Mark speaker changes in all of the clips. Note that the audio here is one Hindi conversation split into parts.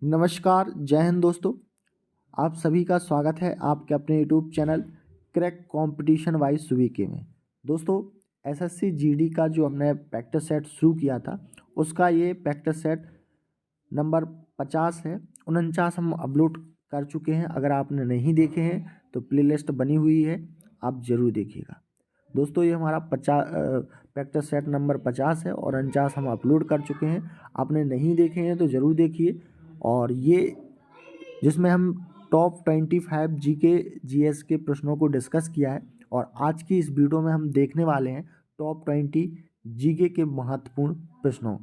Speaker 1: नमस्कार, जय हिंद दोस्तों। आप सभी का स्वागत है आपके अपने YouTube channel crack competition wise सुवीके में। दोस्तों, एसएससी जीडी का जो हमने प्रैक्टिस सेट शुरू किया था उसका ये प्रैक्टिस सेट नंबर 50 है। 49 हम अपलोड कर चुके हैं। अगर आपने नहीं देखे हैं तो प्लेलिस्ट बनी हुई है, आप ज़रूर देखिएगा। दोस्तों, ये हमारा प्रैक्टिस सेट नंबर 50 है और 49 हम अपलोड कर चुके हैं। आपने नहीं देखे हैं तो ज़रूर देखिए। और ये जिसमें हम टॉप 25 जीके जीएस के प्रश्नों को डिस्कस किया है और आज की इस वीडियो में हम देखने वाले हैं टॉप 20 जीके के महत्वपूर्ण प्रश्नों।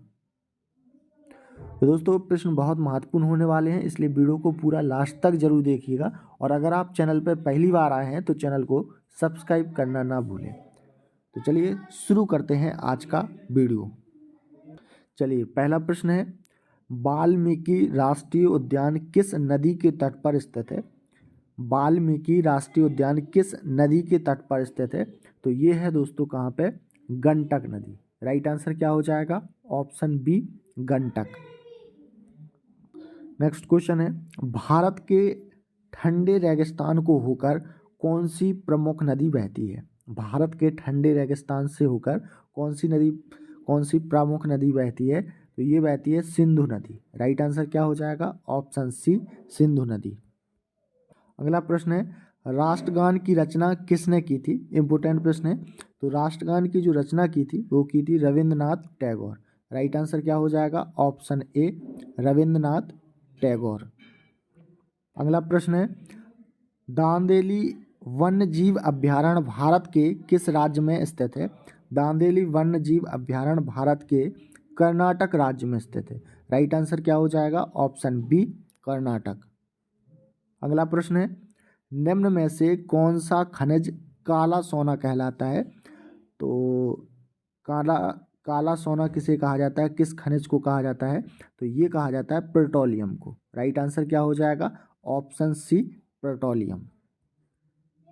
Speaker 1: तो दोस्तों, प्रश्न बहुत महत्वपूर्ण होने वाले हैं, इसलिए वीडियो को पूरा लास्ट तक जरूर देखिएगा। और अगर आप चैनल पर पहली बार आए हैं तो चैनल को सब्सक्राइब करना ना भूलें। तो चलिए शुरू करते हैं आज का वीडियो। चलिए, पहला प्रश्न है, वाल्मीकि राष्ट्रीय उद्यान किस नदी के तट पर स्थित है? वाल्मीकि राष्ट्रीय उद्यान किस नदी के तट पर स्थित है? तो ये है दोस्तों कहाँ पे? गंडक नदी। राइट आंसर क्या हो जाएगा? Option B, Gandak. Next question है, भारत के ठंडे रेगिस्तान को होकर कौन सी प्रमुख नदी बहती है? भारत के ठंडे रेगिस्तान से होकर कौन सी प्रमुख नदी बहती है? तो ये बहती है सिंधु नदी। राइट आंसर क्या हो जाएगा? ऑप्शन सी, सिंधु नदी। अगला प्रश्न है, राष्ट्रगान की रचना किसने की थी? इंपोर्टेंट प्रश्न है। तो राष्ट्रगान की जो रचना की थी वो की थी रविंद्रनाथ टैगोर। राइट आंसर क्या हो जाएगा? Option A, Rabindranath Tagore. अगला प्रश्न है, दांदेली वन्य जीव अभ्यारण्य भारत के किस राज्य में स्थित है? दांदेली वन्य जीव अभ्यारण्य भारत के कर्नाटक राज्य में स्थित है। राइट आंसर क्या हो जाएगा? Option B, Karnataka. अगला प्रश्न है, निम्न में से कौन सा खनिज काला सोना कहलाता है? तो काला सोना किसे कहा जाता है? किस खनिज को कहा जाता है? तो ये कहा जाता है पेट्रोलियम को। राइट आंसर क्या हो जाएगा? Option C, petroleum.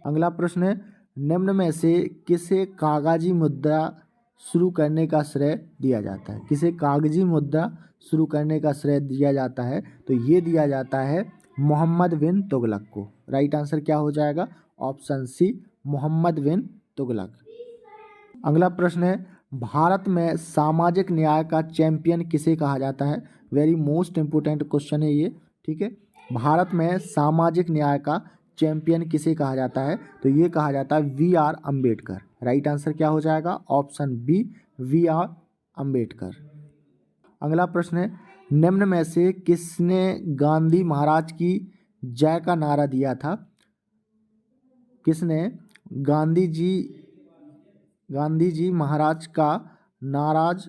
Speaker 1: अगला प्रश्न है, निम्न में से किसे कागजी मुद्रा शुरू करने का श्रेय दिया जाता है? किसे कागजी मुद्रा शुरू करने का श्रेय दिया जाता है? तो ये दिया जाता है मोहम्मद बिन तुगलक को। राइट आंसर क्या हो जाएगा? ऑप्शन सी, मोहम्मद बिन तुगलक। अगला प्रश्न है, भारत में सामाजिक न्याय का चैंपियन किसे कहा जाता है? वेरी मोस्ट इंपोर्टेंट क्वेश्चन है ये, ठीक है। भारत में सामाजिक न्याय का चैंपियन किसे कहा जाता है? तो ये कहा जाता है V R Ambedkar. Right answer क्या हो जाएगा? Option B, V R Ambedkar. अगला प्रश्न है, निम्न में से किसने गांधी महाराज की जय का नारा दिया था? किसने गांधी जी महाराज का नाराज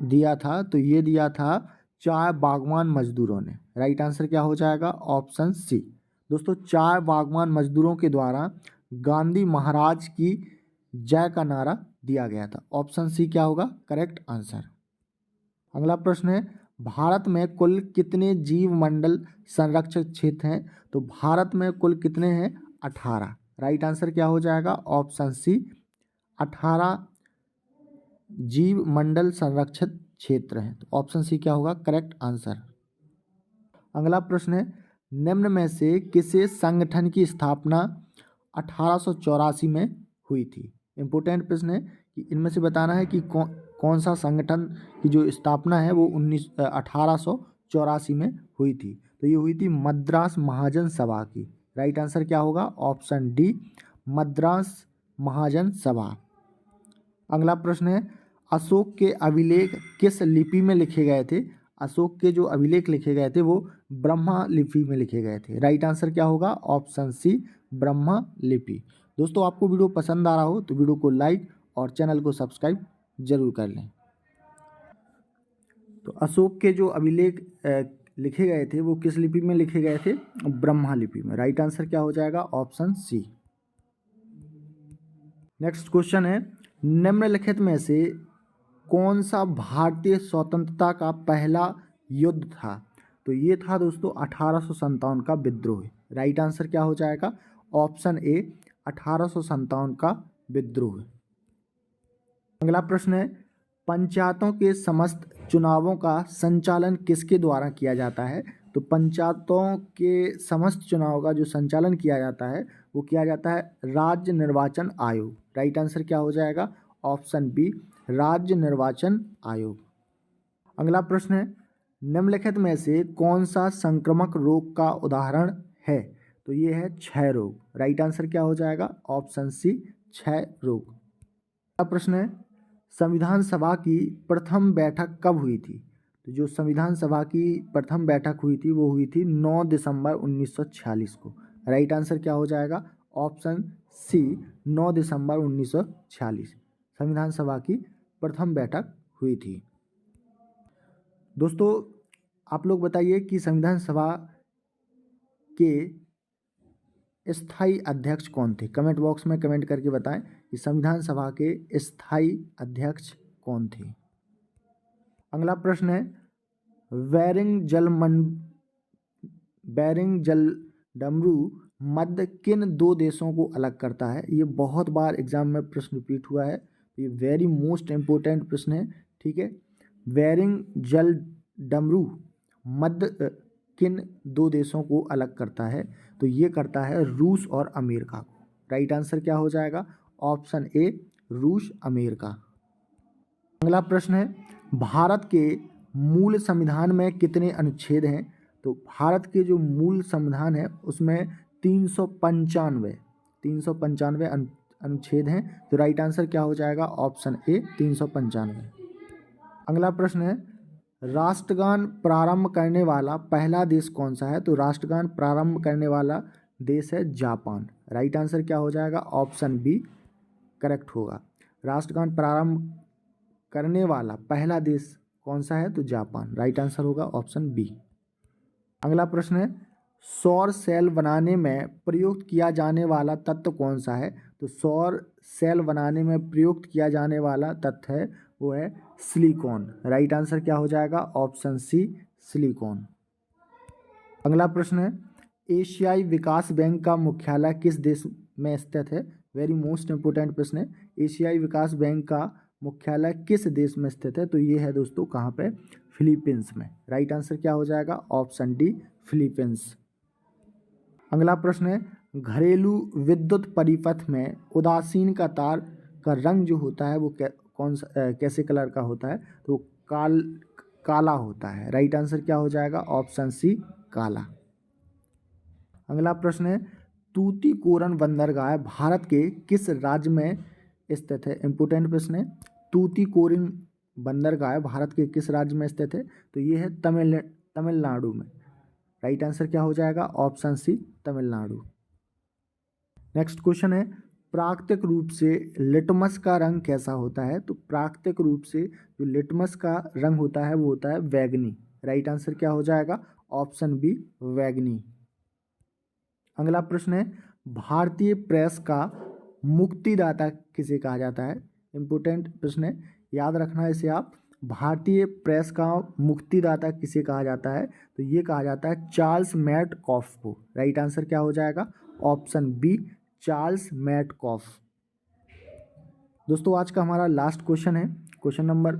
Speaker 1: दिया था? तो ये दिया था चाय बागवान मजदूरों ने। राइट आंसर क्या हो जाएगा? Option C. दोस्तों, चाय बागवान मजदूरों के द्वारा गांधी महाराज की जय का नारा दिया गया था। ऑप्शन सी क्या होगा करेक्ट आंसर? अगला प्रश्न है, भारत में कुल कितने जीव मंडल संरक्षित क्षेत्र हैं? तो भारत में कुल कितने हैं? 18। राइट आंसर क्या हो जाएगा? ऑप्शन सी, 18 जीव मंडल संरक्षित क्षेत्र हैं। तो ऑप्शन सी क्या होगा करेक्ट आंसर? अगला प्रश्न है, निम्न में से किसे संगठन की स्थापना 1884 में हुई थी? इंपोर्टेंट प्रश्न है कि इनमें से बताना है कि कौन सा संगठन की जो स्थापना है वो 1884 में हुई थी। तो ये हुई थी मद्रास महाजन सभा की। राइट आंसर क्या होगा? ऑप्शन डी, मद्रास महाजन सभा। अगला प्रश्न है, अशोक के अभिलेख किस लिपि में लिखे गए थे? अशोक के जो अभिलेख लिखे गए थे वो ब्रह्मा लिपि में लिखे गए थे। राइट आंसर क्या होगा? ऑप्शन सी, ब्रह्मा लिपि। दोस्तों, आपको वीडियो पसंद आ रहा हो तो वीडियो को लाइक और चैनल को सब्सक्राइब जरूर कर लें। तो अशोक के जो अभिलेख लिखे गए थे वो किस लिपि में लिखे गए थे? ब्रह्मा लिपि में। राइट आंसर क्या हो जाएगा? ऑप्शन सी। नेक्स्ट क्वेश्चन है, निम्नलिखित में से कौन सा भारतीय स्वतंत्रता का पहला युद्ध था? तो ये था दोस्तों 1857 का विद्रोह। राइट आंसर क्या हो जाएगा? ऑप्शन ए, 1857 का विद्रोह। अगला प्रश्न है, पंचायतों के समस्त चुनावों का संचालन किसके द्वारा किया जाता है? तो पंचायतों के समस्त चुनाव का जो संचालन किया जाता है वो किया जाता है राज्य निर्वाचन आयोग। राइट आंसर क्या हो जाएगा? ऑप्शन बी, राज्य निर्वाचन आयोग। अगला प्रश्न है, निम्नलिखित में से कौन सा संक्रामक रोग का उदाहरण है? तो ये है क्षय रोग। राइट आंसर क्या हो जाएगा? ऑप्शन सी, क्षय रोग। अगला प्रश्न है, संविधान सभा की प्रथम बैठक कब हुई थी? तो जो संविधान सभा की प्रथम बैठक हुई थी वो हुई थी 9 दिसंबर 1946 को। राइट आंसर क्या हो जाएगा? ऑप्शन सी, 9 दिसंबर 1946 संविधान सभा की प्रथम बैठक हुई थी। दोस्तों आप लोग बताइए कि संविधान सभा के स्थायी अध्यक्ष कौन थे? कमेंट बॉक्स में कमेंट करके बताएं कि संविधान सभा के स्थायी अध्यक्ष कौन थे। अगला प्रश्न है, बैरिंग जल डमरू मध्य किन दो देशों को अलग करता है? ये बहुत बार एग्जाम में प्रश्न रिपीट हुआ है, ये वेरी मोस्ट इंपोर्टेंट प्रश्न है। ठीक है, बैरिंग जल डमरू मध्य किन दो देशों को अलग करता है? तो ये करता है रूस और अमेरिका को। राइट आंसर क्या हो जाएगा? ऑप्शन ए, रूस अमेरिका। अगला प्रश्न है, भारत के मूल संविधान में कितने अनुच्छेद हैं? तो भारत के जो मूल संविधान है उसमें 395 अनुच्छेद हैं। तो राइट आंसर क्या हो जाएगा? Option A, 395। अगला प्रश्न है, राष्ट्रगान प्रारंभ करने वाला पहला देश कौन सा है? तो राष्ट्रगान प्रारंभ करने वाला देश है जापान। राइट आंसर क्या हो जाएगा? ऑप्शन बी करेक्ट होगा। राष्ट्रगान प्रारंभ करने वाला पहला देश कौन सा है? तो जापान। राइट आंसर होगा ऑप्शन बी। अगला प्रश्न है, सौर सेल बनाने में प्रयुक्त किया जाने वाला तत्व कौन सा है? तो सौर सेल बनाने में प्रयुक्त किया जाने वाला तत्व है वो है सिलिकॉन। राइट आंसर क्या हो जाएगा? Option C, silicon. अगला प्रश्न है, एशियाई विकास बैंक का मुख्यालय किस देश में स्थित है? वेरी मोस्ट इंपोर्टेंट प्रश्न है। एशियाई विकास बैंक का मुख्यालय किस देश में स्थित है? तो ये है दोस्तों कहाँ पे? फिलीपींस में। राइट आंसर क्या हो जाएगा? Option D, Philippines. अगला प्रश्न है, घरेलू विद्युत परिपथ में उदासीन का तार का रंग जो होता है वो कैसे कलर का होता है? तो काला होता है। राइट आंसर क्या हो जाएगा? ऑप्शन सी, काला। अगला प्रश्न है, तूतीकोरन बंदरगाह भारत के किस राज्य में स्थित है? इंपोर्टेंट प्रश्न है। तूतीकोरिन बंदरगाह भारत के किस राज्य में स्थित है? तो ये है तमिलनाडु में। राइट आंसर क्या हो जाएगा? Option C, Tamil Nadu. Next question है, प्राकृतिक रूप से लिटमस का रंग कैसा होता है? तो प्राकृतिक रूप से जो लिटमस का रंग होता है वो होता है बैगनी। राइट आंसर क्या हो जाएगा? ऑप्शन बी, बैगनी। अगला प्रश्न है, भारतीय प्रेस का मुक्तिदाता किसे कहा जाता है? इंपोर्टेंट प्रश्न है, याद रखना इसे आप। भारतीय प्रेस का मुक्तिदाता किसे कहा जाता है? तो ये कहा जाता है चार्ल्स मैटकॉफ को। राइट आंसर क्या हो जाएगा? Option B, Charles Metcalfe. दोस्तों आज का हमारा लास्ट क्वेश्चन है, क्वेश्चन नंबर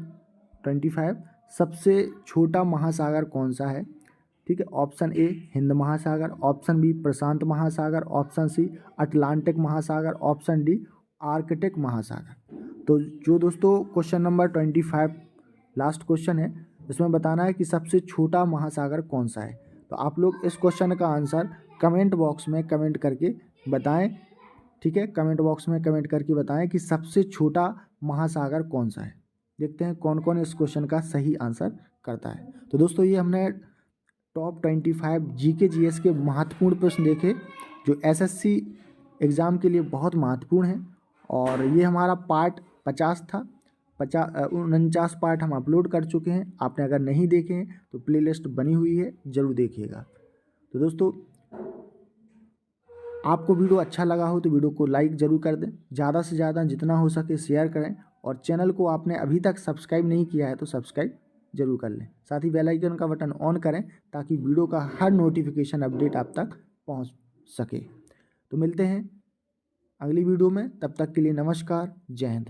Speaker 1: 25। सबसे छोटा महासागर कौन सा है? ठीक है, ऑप्शन ए हिंद महासागर, ऑप्शन बी प्रशांत महासागर, ऑप्शन सी अटलांटिक महासागर, ऑप्शन डी आर्कटिक महासागर। तो जो दोस्तों क्वेश्चन नंबर 25 लास्ट क्वेश्चन है, इसमें बताना है कि सबसे छोटा महासागर कौन सा है। तो आप लोग इस क्वेश्चन का आंसर कमेंट बॉक्स में कमेंट करके बताएं। ठीक है, कमेंट बॉक्स में कमेंट करके बताएं कि सबसे छोटा महासागर कौन सा है। देखते हैं कौन कौन इस क्वेश्चन का सही आंसर करता है। तो दोस्तों ये हमने टॉप 25 जीके जीएस के महत्वपूर्ण प्रश्न देखे जो एसएससी एग्ज़ाम के लिए बहुत महत्वपूर्ण है। और ये हमारा पार्ट 50 था। 49 पार्ट हम अपलोड कर चुके हैं। आपने अगर नहीं देखे हैं तो प्लेलिस्ट बनी हुई है, ज़रूर देखिएगा। तो दोस्तों आपको वीडियो अच्छा लगा हो तो वीडियो को लाइक ज़रूर कर दें, ज़्यादा से ज़्यादा जितना हो सके शेयर करें, और चैनल को आपने अभी तक सब्सक्राइब नहीं किया है तो सब्सक्राइब जरूर कर लें। साथ ही बेल आइकन का बटन ऑन करें ताकि वीडियो का हर नोटिफिकेशन अपडेट आप तक पहुंच सके। तो मिलते हैं अगली वीडियो में, तब तक के लिए नमस्कार, जय हिंद।